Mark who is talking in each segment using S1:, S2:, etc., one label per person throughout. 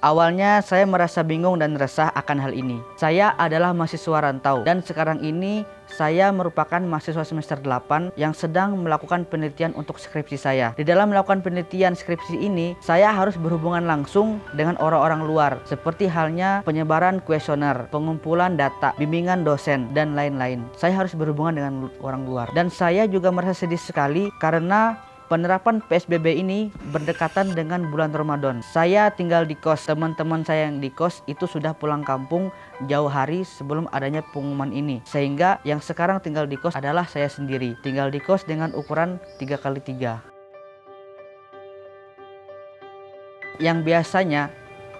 S1: Awalnya saya merasa bingung dan resah akan hal ini. Saya adalah mahasiswa rantau dan sekarang ini saya merupakan mahasiswa semester 8 yang sedang melakukan penelitian untuk skripsi saya. Di dalam melakukan penelitian skripsi ini, saya harus berhubungan langsung dengan orang-orang luar, seperti halnya penyebaran kuesioner, pengumpulan data, bimbingan dosen, dan lain-lain. Saya harus berhubungan dengan orang luar. Dan saya juga merasa sedih sekali karena penerapan PSBB ini berdekatan dengan bulan Ramadan. Saya tinggal di kos, teman-teman saya yang di kos itu sudah pulang kampung jauh hari sebelum adanya pengumuman ini. Sehingga yang sekarang tinggal di kos adalah saya sendiri. Tinggal di kos dengan ukuran 3x3. Yang biasanya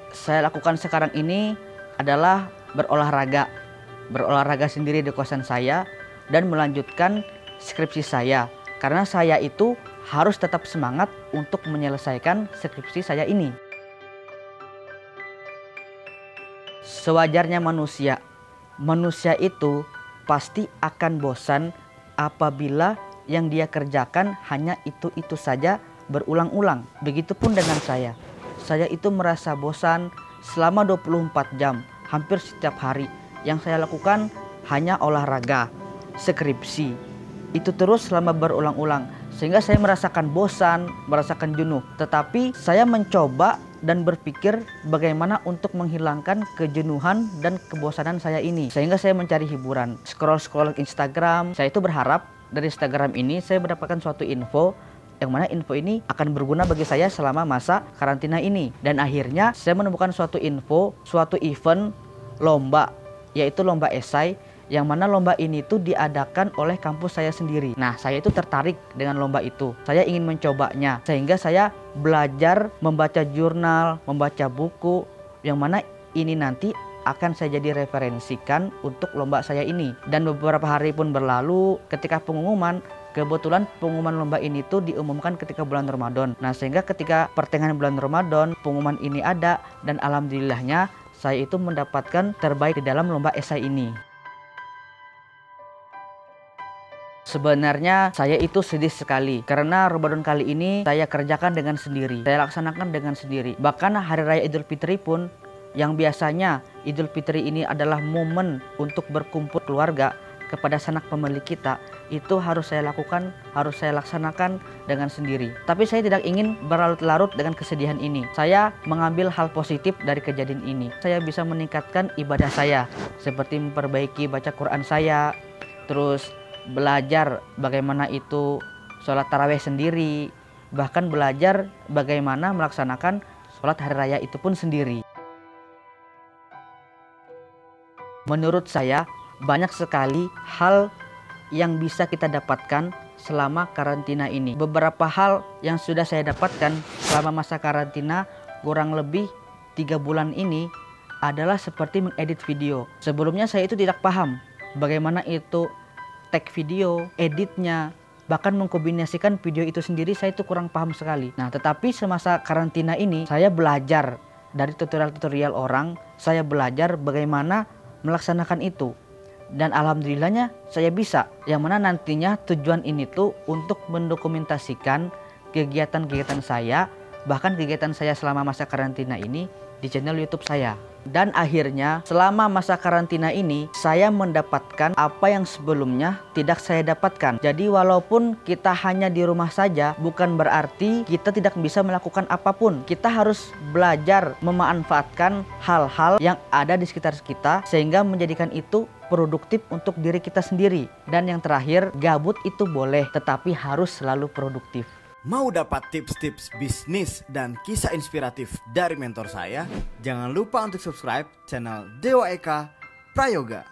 S1: saya lakukan sekarang ini adalah berolahraga. Berolahraga sendiri di kosan saya dan melanjutkan skripsi saya. Karena saya itu harus tetap semangat untuk menyelesaikan skripsi saya ini. Sewajarnya manusia itu pasti akan bosan apabila yang dia kerjakan hanya itu-itu saja berulang-ulang. Begitupun dengan saya. Saya itu merasa bosan selama 24 jam, hampir setiap hari. Yang saya lakukan hanya olahraga, skripsi. Itu terus selama berulang-ulang. Sehingga saya merasakan bosan, merasakan jenuh. Tetapi saya mencoba dan berpikir bagaimana untuk menghilangkan kejenuhan dan kebosanan saya ini. Sehingga saya mencari hiburan. Scroll-scroll Instagram. Saya itu berharap dari Instagram ini saya mendapatkan suatu info yang mana info ini akan berguna bagi saya selama masa karantina ini. Dan akhirnya saya menemukan suatu info, suatu event lomba, yaitu lomba esai. Yang mana lomba ini tuh diadakan oleh kampus saya sendiri. Nah, saya itu tertarik dengan lomba itu. Saya ingin mencobanya. Sehingga saya belajar membaca jurnal, membaca buku. Yang mana ini nanti akan saya jadi referensikan untuk lomba saya ini. Dan beberapa hari pun berlalu ketika pengumuman. Kebetulan pengumuman lomba ini tuh diumumkan ketika bulan Ramadan. Nah, sehingga ketika pertengahan bulan Ramadan pengumuman ini ada. Dan alhamdulillahnya saya itu mendapatkan terbaik di dalam lomba esai ini. Sebenarnya saya itu sedih sekali karena Ramadan kali ini saya kerjakan dengan sendiri. Saya laksanakan dengan sendiri. Bahkan Hari Raya Idul Fitri pun yang biasanya Idul Fitri ini adalah momen untuk berkumpul keluarga kepada sanak pemilik kita, itu harus saya lakukan, harus saya laksanakan dengan sendiri. Tapi saya tidak ingin berlarut-larut dengan kesedihan ini. Saya mengambil hal positif dari kejadian ini. Saya bisa meningkatkan ibadah saya seperti memperbaiki baca Quran saya, terus belajar bagaimana itu sholat tarawih sendiri, bahkan belajar bagaimana melaksanakan sholat hari raya itu pun sendiri. Menurut saya banyak sekali hal yang bisa kita dapatkan selama karantina ini. Beberapa hal yang sudah saya dapatkan selama masa karantina kurang lebih 3 bulan ini adalah seperti mengedit video. Sebelumnya saya itu tidak paham bagaimana itu tag video, editnya, bahkan mengkombinasikan video itu sendiri saya itu kurang paham sekali. Nah, tetapi semasa karantina ini saya belajar dari tutorial-tutorial orang, saya belajar bagaimana melaksanakan itu. Dan alhamdulillahnya saya bisa. Yang mana nantinya tujuan ini tuh untuk mendokumentasikan kegiatan-kegiatan saya, bahkan kegiatan saya selama masa karantina ini di channel YouTube saya. Dan akhirnya selama masa karantina ini saya mendapatkan apa yang sebelumnya tidak saya dapatkan. Jadi walaupun kita hanya di rumah saja bukan berarti kita tidak bisa melakukan apapun. Kita harus belajar memanfaatkan hal-hal yang ada di sekitar kita sehingga menjadikan itu produktif untuk diri kita sendiri. Dan yang terakhir, gabut itu boleh tetapi harus selalu produktif.
S2: Mau dapat tips-tips bisnis dan kisah inspiratif dari mentor saya? Jangan lupa untuk subscribe channel Dewa Eka Prayoga.